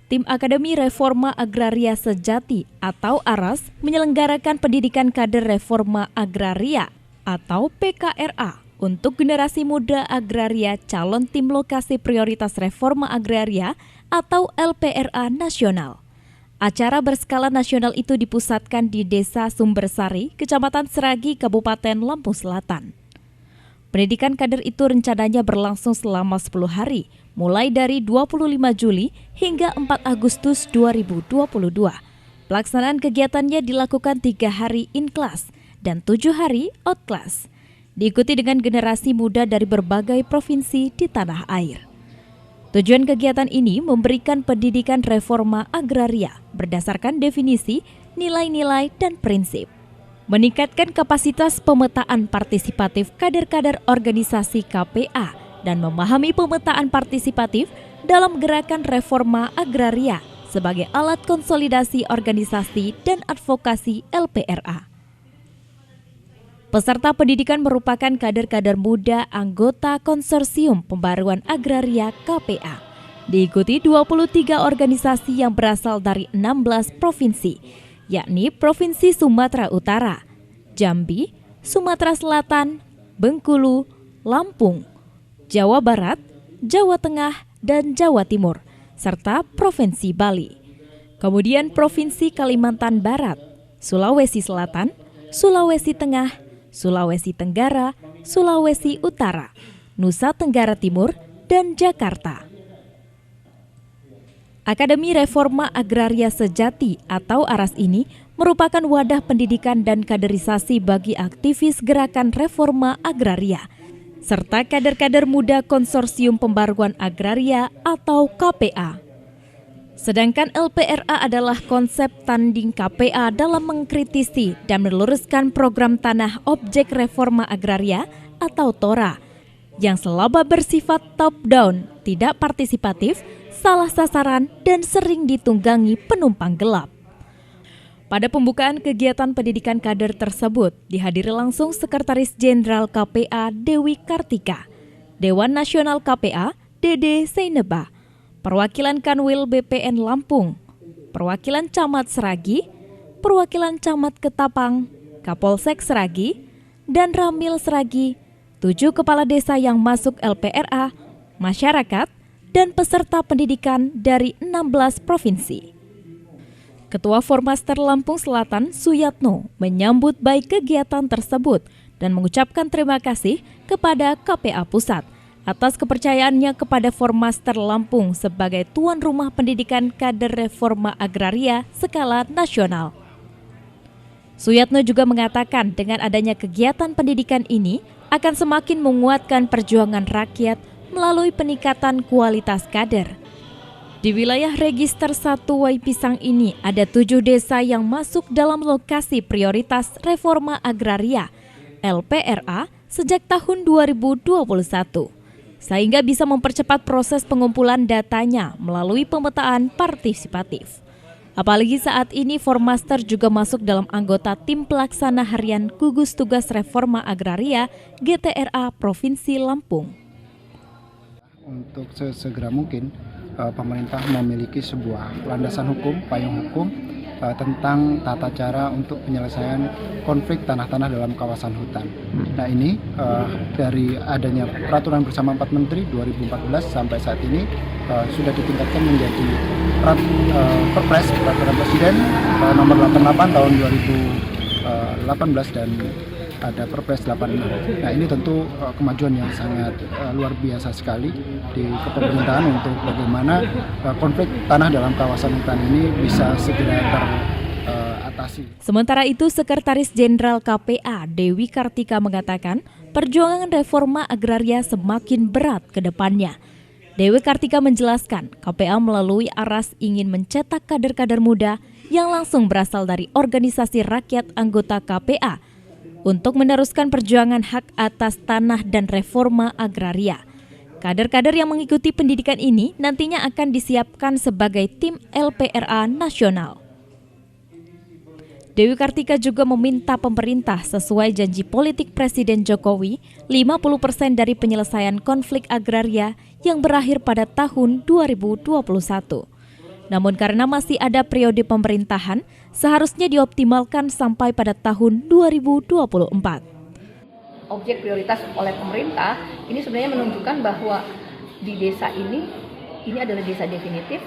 Tim Akademi Reforma Agraria Sejati atau ARAS menyelenggarakan pendidikan kader reforma agraria atau PKRA untuk generasi muda agraria calon tim lokasi prioritas reforma agraria atau LPRA nasional. Acara berskala nasional itu dipusatkan di Desa Sumbersari, Kecamatan Seragi, Kabupaten Lampung Selatan. Pendidikan kader itu rencananya berlangsung selama 10 hari, mulai dari 25 Juli hingga 4 Agustus 2022. Pelaksanaan kegiatannya dilakukan 3 hari in class dan 7 hari out class. Diikuti dengan generasi muda dari berbagai provinsi di tanah air. Tujuan kegiatan ini memberikan pendidikan reforma agraria berdasarkan definisi, nilai-nilai, dan prinsip. Meningkatkan kapasitas pemetaan partisipatif kader-kader organisasi KPA dan memahami pemetaan partisipatif dalam gerakan reforma agraria sebagai alat konsolidasi organisasi dan advokasi LPRA. Peserta pendidikan merupakan kader-kader muda anggota Konsorsium Pembaruan Agraria KPA. Diikuti 23 organisasi yang berasal dari 16 provinsi, yakni Provinsi Sumatera Utara, Jambi, Sumatera Selatan, Bengkulu, Lampung, Jawa Barat, Jawa Tengah, dan Jawa Timur, serta Provinsi Bali. Kemudian Provinsi Kalimantan Barat, Sulawesi Selatan, Sulawesi Tengah, Sulawesi Tenggara, Sulawesi Utara, Nusa Tenggara Timur, dan Jakarta. Akademi Reforma Agraria Sejati atau ARAS ini merupakan wadah pendidikan dan kaderisasi bagi aktivis gerakan reforma agraria, serta kader-kader muda Konsorsium Pembaruan Agraria atau KPA. Sedangkan LPRA adalah konsep tanding KPA dalam mengkritisi dan meluruskan program tanah objek reforma agraria atau TORA, yang selama bersifat top-down, tidak partisipatif, salah sasaran, dan sering ditunggangi penumpang gelap. Pada pembukaan kegiatan pendidikan kader tersebut, dihadiri langsung Sekretaris Jenderal KPA Dewi Kartika, Dewan Nasional KPA Dede Seineba, perwakilan Kanwil BPN Lampung, perwakilan Camat Seragi, perwakilan Camat Ketapang, Kapolsek Seragi, dan Ramil Seragi, 7 kepala desa yang masuk LPRA, masyarakat, dan peserta pendidikan dari 16 provinsi. Ketua Formaster Lampung Selatan, Suyatno, menyambut baik kegiatan tersebut dan mengucapkan terima kasih kepada KPA Pusat atas kepercayaannya kepada Formaster Lampung sebagai tuan rumah pendidikan kader reforma agraria skala nasional. Suyatno juga mengatakan dengan adanya kegiatan pendidikan ini akan semakin menguatkan perjuangan rakyat melalui peningkatan kualitas kader. Di wilayah Register 1 Waipisang ini ada 7 desa yang masuk dalam lokasi prioritas reforma agraria LPRA sejak tahun 2021, sehingga bisa mempercepat proses pengumpulan datanya melalui pemetaan partisipatif. Apalagi saat ini Formaster juga masuk dalam anggota tim pelaksana harian gugus tugas reforma agraria GTRA Provinsi Lampung. Untuk sesegera mungkin pemerintah memiliki sebuah landasan hukum, payung hukum tentang tata cara untuk penyelesaian konflik tanah-tanah dalam kawasan hutan. Nah ini dari adanya peraturan bersama 4 Menteri 2014 sampai saat ini sudah ditingkatkan menjadi Perpres Peraturan Presiden nomor 88 tahun 2018 dan ada Perpres 86. Nah ini tentu kemajuan yang sangat luar biasa sekali di kepemerintahan untuk bagaimana konflik tanah dalam kawasan hutan ini bisa segera teratasi. Sementara itu, Sekretaris Jenderal KPA Dewi Kartika mengatakan perjuangan reforma agraria semakin berat ke depannya. Dewi Kartika menjelaskan KPA melalui ARAS ingin mencetak kader-kader muda yang langsung berasal dari organisasi rakyat anggota KPA untuk meneruskan perjuangan hak atas tanah dan reforma agraria. Kader-kader yang mengikuti pendidikan ini nantinya akan disiapkan sebagai tim LPRA nasional. Dewi Kartika juga meminta pemerintah sesuai janji politik Presiden Jokowi 50% dari penyelesaian konflik agraria yang berakhir pada tahun 2021. Namun karena masih ada periode pemerintahan, seharusnya dioptimalkan sampai pada tahun 2024. Objek prioritas oleh pemerintah ini sebenarnya menunjukkan bahwa di desa ini adalah desa definitif,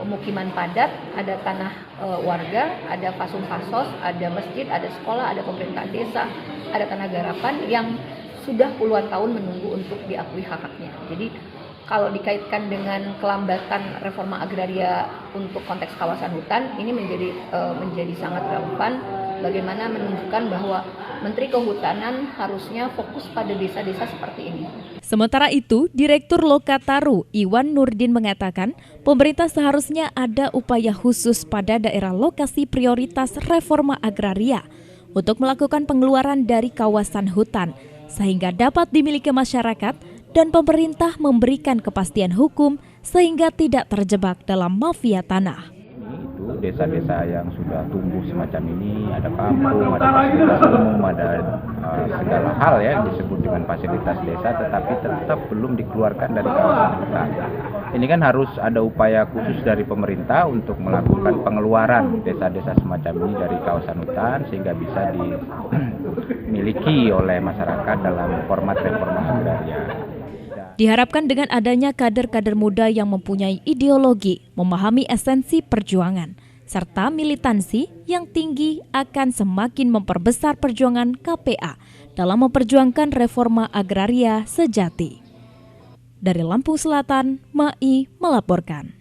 pemukiman padat, ada tanah warga, ada fasum-fasos, ada masjid, ada sekolah, ada pemerintah desa, ada tanah garapan yang sudah puluhan tahun menunggu untuk diakui hak-haknya. Jadi kalau dikaitkan dengan kelambatan reforma agraria untuk konteks kawasan hutan, ini menjadi sangat relevan. Bagaimana menunjukkan bahwa Menteri Kehutanan harusnya fokus pada desa-desa seperti ini. Sementara itu, Direktur Lokataru Iwan Nurdin mengatakan pemerintah seharusnya ada upaya khusus pada daerah lokasi prioritas reforma agraria untuk melakukan pengeluaran dari kawasan hutan sehingga dapat dimiliki masyarakat dan pemerintah memberikan kepastian hukum sehingga tidak terjebak dalam mafia tanah. Itu desa-desa yang sudah tumbuh semacam ini, ada kampung, ada fasilitas umum, ada segala hal ya yang disebut dengan fasilitas desa, tetapi tetap belum dikeluarkan dari kawasan hutan. Ini kan harus ada upaya khusus dari pemerintah untuk melakukan pengeluaran desa-desa semacam ini dari kawasan hutan sehingga bisa dimiliki oleh masyarakat dalam format reforma agraria. Diharapkan dengan adanya kader-kader muda yang mempunyai ideologi, memahami esensi perjuangan, serta militansi yang tinggi akan semakin memperbesar perjuangan KPA dalam memperjuangkan reforma agraria sejati. Dari Lampung Selatan, Mai melaporkan.